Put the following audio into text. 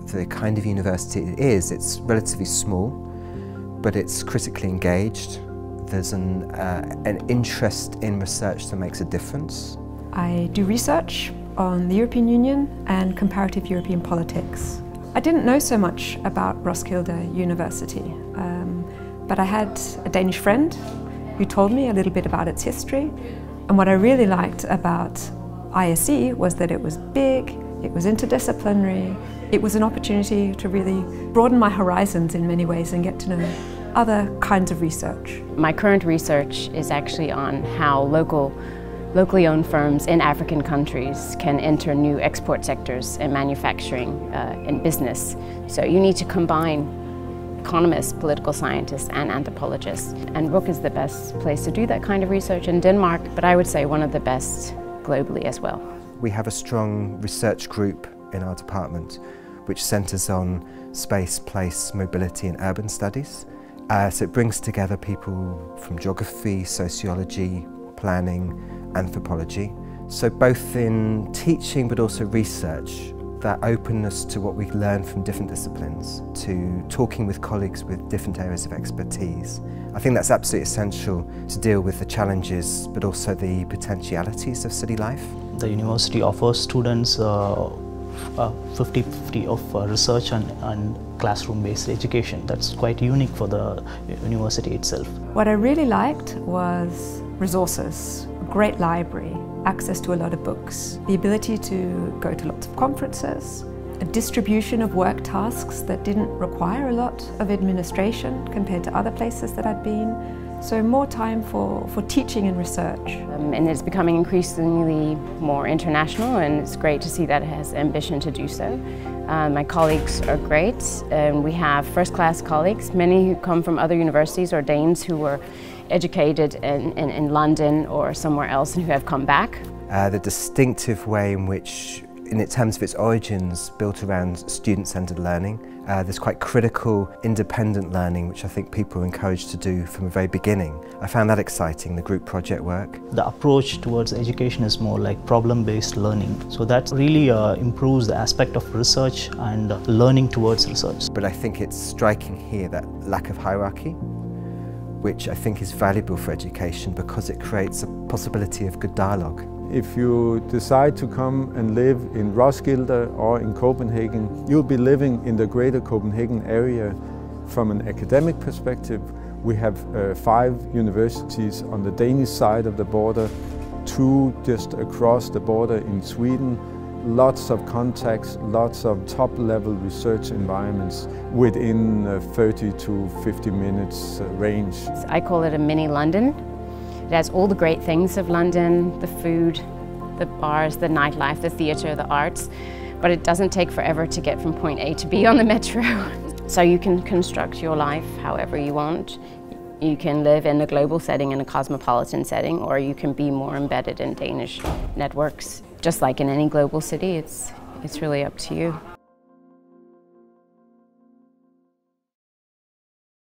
the kind of university it is. It's relatively small, but it's critically engaged. There's an interest in research that makes a difference. I do research on the European Union and comparative European politics. I didn't know so much about Roskilde University, but I had a Danish friend who told me a little bit about its history. And what I really liked about ISE was that it was big, it was interdisciplinary, it was an opportunity to really broaden my horizons in many ways and get to know other kinds of research. My current research is actually on how locally owned firms in African countries can enter new export sectors in manufacturing and business. So you need to combine economists, political scientists and anthropologists. And RUC is the best place to do that kind of research in Denmark, but I would say one of the best globally as well. We have a strong research group in our department which centres on space, place, mobility and urban studies. So it brings together people from geography, sociology, planning, anthropology. So both in teaching but also research, that openness to what we learn from different disciplines, to talking with colleagues with different areas of expertise. I think that's absolutely essential to deal with the challenges but also the potentialities of city life. The university offers students 50-50 of research and classroom-based education. That's quite unique for the university itself. What I really liked was resources, a great library, access to a lot of books, the ability to go to lots of conferences, a distribution of work tasks that didn't require a lot of administration compared to other places that I'd been. So more time for teaching and research. And it's becoming increasingly more international, and it's great to see that it has ambition to do so. My colleagues are great, and we have first-class colleagues, many who come from other universities or Danes who were educated in London or somewhere else and who have come back. The distinctive way in which, in terms of its origins, built around student-centred learning. There's quite critical, independent learning, which I think people are encouraged to do from the very beginning. I found that exciting, the group project work. The approach towards education is more like problem-based learning. So that really improves the aspect of research and learning towards research. But I think it's striking here that lack of hierarchy, which I think is valuable for education because it creates a possibility of good dialogue. If you decide to come and live in Roskilde or in Copenhagen, you'll be living in the greater Copenhagen area. From an academic perspective, we have 5 universities on the Danish side of the border, 2 just across the border in Sweden, lots of contacts, lots of top-level research environments within 30 to 50 minutes range. I call it a mini London. It has all the great things of London, the food, the bars, the nightlife, the theatre, the arts, but it doesn't take forever to get from point A to B on the metro. So you can construct your life however you want. You can live in a global setting, in a cosmopolitan setting, or you can be more embedded in Danish networks. Just like in any global city, it's really up to you.